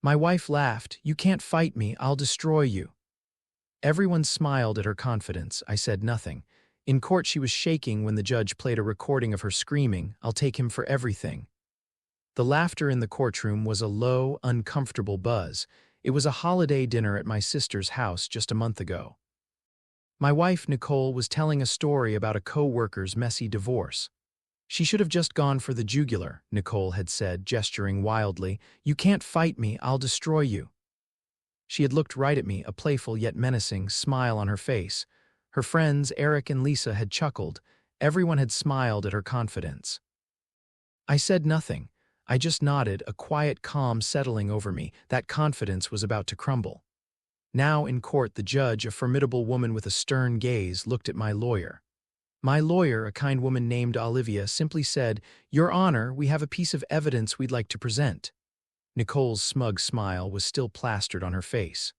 My wife laughed. "You can't fight me, I'll destroy you." Everyone smiled at her confidence. I said nothing. In court she was shaking when the judge played a recording of her screaming, "I'll take him for everything." The laughter in the courtroom was a low, uncomfortable buzz. It was a holiday dinner at my sister's house just a month ago. My wife, Nicole, was telling a story about a co-worker's messy divorce. "She should have just gone for the jugular," Nicole had said, gesturing wildly. "You can't fight me, I'll destroy you." She had looked right at me, a playful yet menacing smile on her face. Her friends, Eric and Lisa, had chuckled. Everyone had smiled at her confidence. I said nothing. I just nodded, a quiet calm settling over me. That confidence was about to crumble. Now in court, the judge, a formidable woman with a stern gaze, looked at my lawyer. My lawyer, a kind woman named Olivia, simply said, "Your Honor, we have a piece of evidence we'd like to present." Nicole's smug smile was still plastered on her face.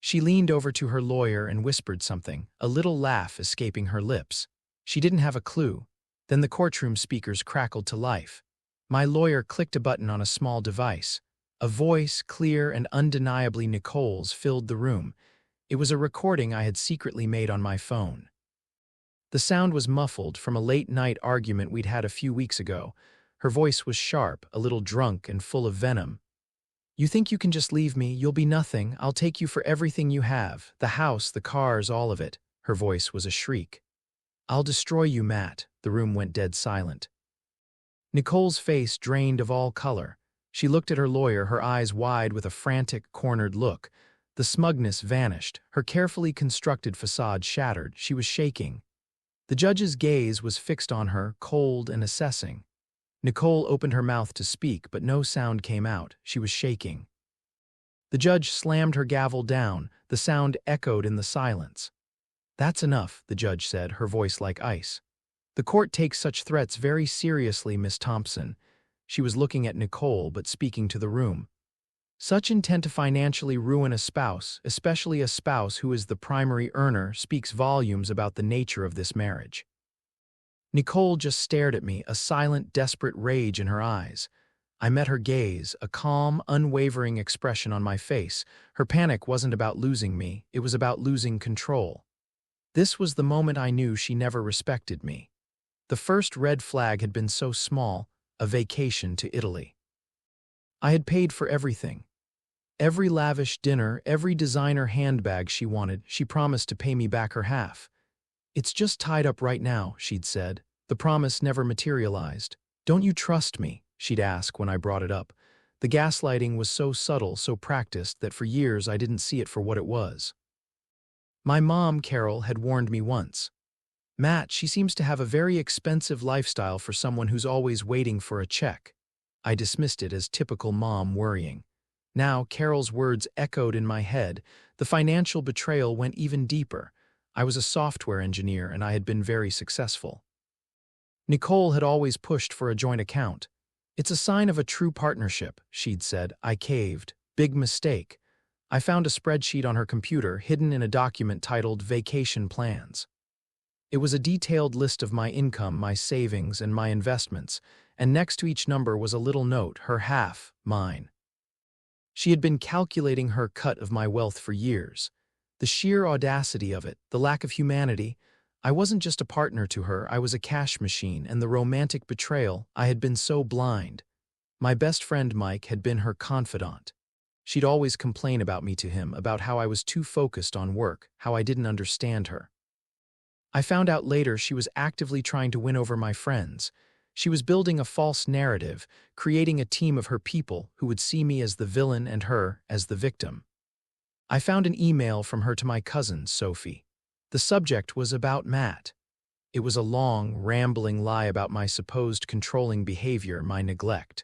She leaned over to her lawyer and whispered something, a little laugh escaping her lips. She didn't have a clue. Then the courtroom speakers crackled to life. My lawyer clicked a button on a small device. A voice, clear and undeniably Nicole's, filled the room. It was a recording I had secretly made on my phone. The sound was muffled from a late-night argument we'd had a few weeks ago. Her voice was sharp, a little drunk and full of venom. "You think you can just leave me? You'll be nothing. I'll take you for everything you have. The house, the cars, all of it." Her voice was a shriek. "I'll destroy you, Matt." The room went dead silent. Nicole's face drained of all color. She looked at her lawyer, her eyes wide with a frantic, cornered look. The smugness vanished. Her carefully constructed facade shattered. She was shaking. The judge's gaze was fixed on her, cold and assessing. Nicole opened her mouth to speak, but no sound came out. She was shaking. The judge slammed her gavel down. The sound echoed in the silence. "That's enough," the judge said, her voice like ice. "The court takes such threats very seriously, Miss Thompson." She was looking at Nicole, but speaking to the room. "Such intent to financially ruin a spouse, especially a spouse who is the primary earner, speaks volumes about the nature of this marriage." Nicole just stared at me, a silent, desperate rage in her eyes. I met her gaze, a calm, unwavering expression on my face. Her panic wasn't about losing me, it was about losing control. This was the moment I knew she never respected me. The first red flag had been so small, a vacation to Italy. I had paid for everything. Every lavish dinner, every designer handbag she wanted. She promised to pay me back her half. "It's just tied up right now," she'd said. The promise never materialized. "Don't you trust me?" she'd ask when I brought it up. The gaslighting was so subtle, so practiced, that for years I didn't see it for what it was. My mom, Carol, had warned me once. "Matt, she seems to have a very expensive lifestyle for someone who's always waiting for a check." I dismissed it as typical mom worrying. Now, Carol's words echoed in my head. The financial betrayal went even deeper. I was a software engineer and I had been very successful. Nicole had always pushed for a joint account. "It's a sign of a true partnership," she'd said. I caved. Big mistake. I found a spreadsheet on her computer, hidden in a document titled Vacation Plans. It was a detailed list of my income, my savings, and my investments, and next to each number was a little note, her half, mine. She had been calculating her cut of my wealth for years. The sheer audacity of it, the lack of humanity. I wasn't just a partner to her, I was a cash machine, and the romantic betrayal, I had been so blind. My best friend Mike had been her confidant. She'd always complain about me to him, about how I was too focused on work, how I didn't understand her. I found out later she was actively trying to win over my friends. She was building a false narrative, creating a team of her people who would see me as the villain and her as the victim. I found an email from her to my cousin, Sophie. The subject was about Matt. It was a long, rambling lie about my supposed controlling behavior, my neglect.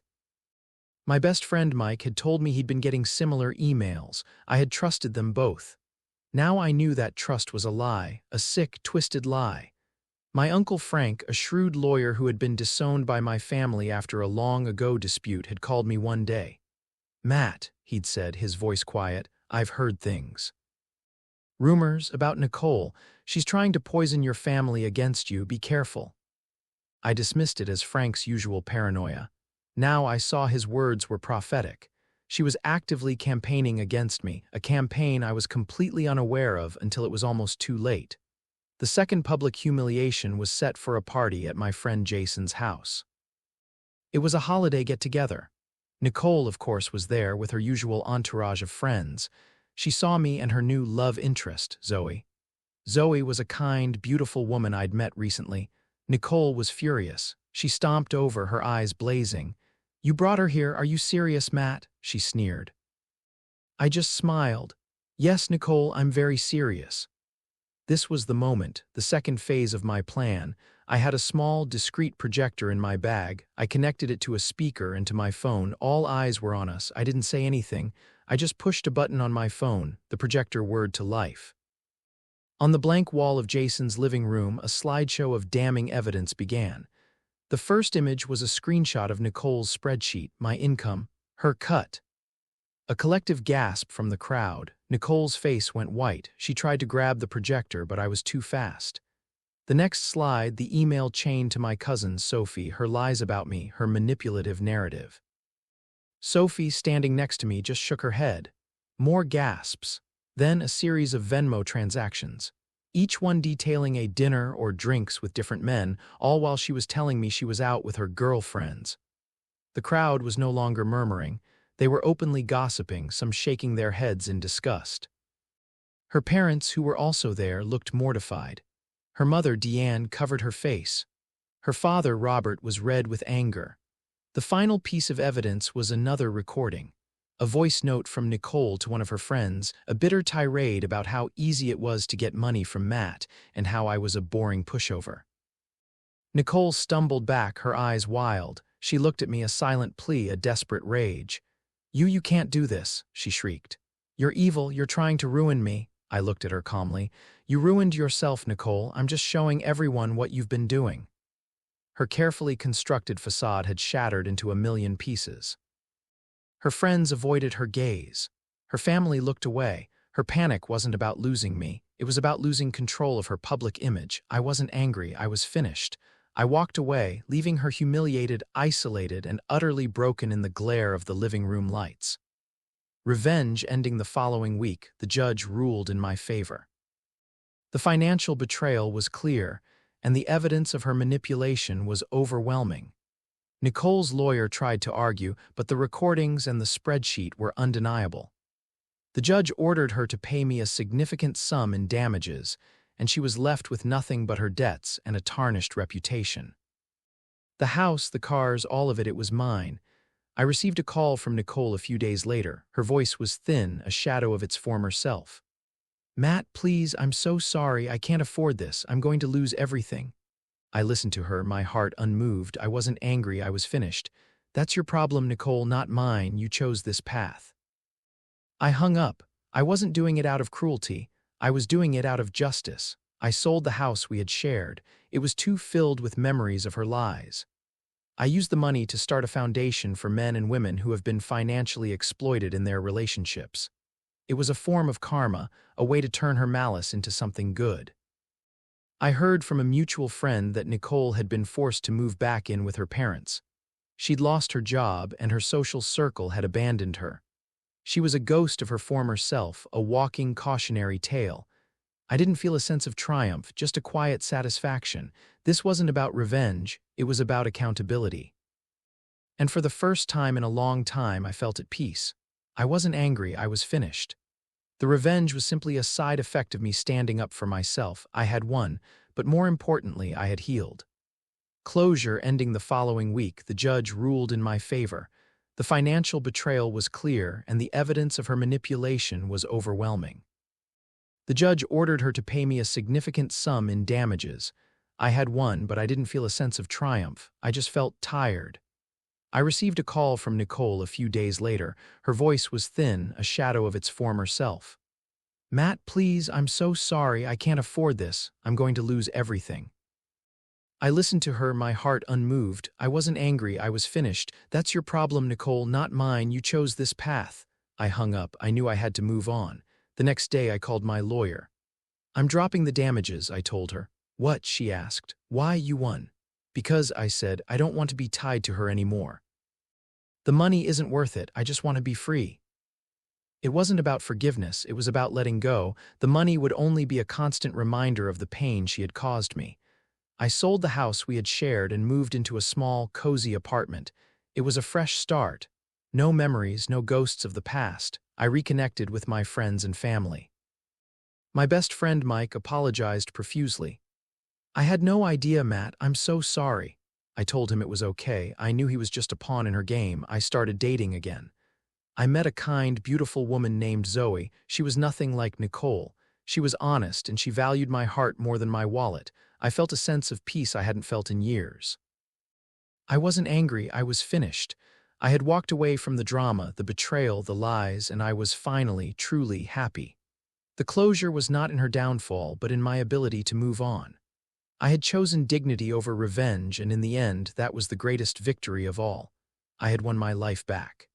My best friend Mike had told me he'd been getting similar emails. I had trusted them both. Now I knew that trust was a lie, a sick, twisted lie. My uncle Frank, a shrewd lawyer who had been disowned by my family after a long-ago dispute, had called me one day. "Matt," he'd said, his voice quiet, "I've heard things. Rumors about Nicole. She's trying to poison your family against you. Be careful." I dismissed it as Frank's usual paranoia. Now I saw his words were prophetic. She was actively campaigning against me, a campaign I was completely unaware of until it was almost too late. The second public humiliation was set for a party at my friend Jason's house. It was a holiday get-together. Nicole, of course, was there with her usual entourage of friends. She saw me and her new love interest, Zoe. Zoe was a kind, beautiful woman I'd met recently. Nicole was furious. She stomped over, her eyes blazing. "You brought her here, are you serious, Matt?" she sneered. I just smiled. "Yes, Nicole, I'm very serious." This was the moment, the second phase of my plan. I had a small, discreet projector in my bag. I connected it to a speaker and to my phone. All eyes were on us. I didn't say anything. I just pushed a button on my phone, the projector whirred to life. On the blank wall of Jason's living room, a slideshow of damning evidence began. The first image was a screenshot of Nicole's spreadsheet, my income, her cut. A collective gasp from the crowd. Nicole's face went white. She tried to grab the projector, but I was too fast. The next slide, the email chain to my cousin, Sophie, her lies about me, her manipulative narrative. Sophie, standing next to me, just shook her head. More gasps. Then a series of Venmo transactions, each one detailing a dinner or drinks with different men, all while she was telling me she was out with her girlfriends. The crowd was no longer murmuring. They were openly gossiping, some shaking their heads in disgust. Her parents, who were also there, looked mortified. Her mother, Deanne, covered her face. Her father, Robert, was red with anger. The final piece of evidence was another recording. A voice note from Nicole to one of her friends, a bitter tirade about how easy it was to get money from Matt and how I was a boring pushover. Nicole stumbled back, her eyes wild. She looked at me, a silent plea, a desperate rage. You can't do this," she shrieked. "You're evil, you're trying to ruin me." I looked at her calmly. "You ruined yourself, Nicole. I'm just showing everyone what you've been doing." Her carefully constructed facade had shattered into a million pieces. Her friends avoided her gaze. Her family looked away. Her panic wasn't about losing me. It was about losing control of her public image. I wasn't angry. I was finished. I walked away, leaving her humiliated, isolated, and utterly broken in the glare of the living room lights. Revenge ending the following week, the judge ruled in my favor. The financial betrayal was clear, and the evidence of her manipulation was overwhelming. Nicole's lawyer tried to argue, but the recordings and the spreadsheet were undeniable. The judge ordered her to pay me a significant sum in damages, and she was left with nothing but her debts and a tarnished reputation. The house, the cars, all of it was mine. I received a call from Nicole a few days later. Her voice was thin, a shadow of its former self. "Matt, please, I'm so sorry. I can't afford this. I'm going to lose everything." I listened to her, my heart unmoved. I wasn't angry, I was finished. "That's your problem, Nicole, not mine. You chose this path." I hung up. I wasn't doing it out of cruelty. I was doing it out of justice. I sold the house we had shared. It was too filled with memories of her lies. I used the money to start a foundation for men and women who have been financially exploited in their relationships. It was a form of karma, a way to turn her malice into something good. I heard from a mutual friend that Nicole had been forced to move back in with her parents. She'd lost her job, and her social circle had abandoned her. She was a ghost of her former self, a walking cautionary tale. I didn't feel a sense of triumph, just a quiet satisfaction. This wasn't about revenge, it was about accountability. And for the first time in a long time, I felt at peace. I wasn't angry, I was finished. The revenge was simply a side effect of me standing up for myself. I had won, but more importantly, I had healed. Closure ending the following week, the judge ruled in my favor. The financial betrayal was clear, and the evidence of her manipulation was overwhelming. The judge ordered her to pay me a significant sum in damages. I had won, but I didn't feel a sense of triumph. I just felt tired. I received a call from Nicole a few days later. Her voice was thin, a shadow of its former self. "Matt, please, I'm so sorry. I can't afford this. I'm going to lose everything." I listened to her, my heart unmoved. I wasn't angry, I was finished. "That's your problem, Nicole, not mine. You chose this path." I hung up. I knew I had to move on. The next day, I called my lawyer. "I'm dropping the damages," I told her. "What?" she asked. "Why, you won." "Because," I said, "I don't want to be tied to her anymore." The money isn't worth it, I just want to be free. It wasn't about forgiveness, it was about letting go. The money would only be a constant reminder of the pain she had caused me. I sold the house we had shared and moved into a small, cozy apartment. It was a fresh start. No memories, no ghosts of the past. I reconnected with my friends and family. My best friend Mike apologized profusely. I had no idea, Matt. I'm so sorry. I told him it was okay. I knew he was just a pawn in her game. I started dating again. I met a kind, beautiful woman named Zoe. She was nothing like Nicole. She was honest, and she valued my heart more than my wallet. I felt a sense of peace I hadn't felt in years. I wasn't angry, I was finished. I had walked away from the drama, the betrayal, the lies, and I was finally, truly happy. The closure was not in her downfall, but in my ability to move on. I had chosen dignity over revenge, and in the end, that was the greatest victory of all. I had won my life back.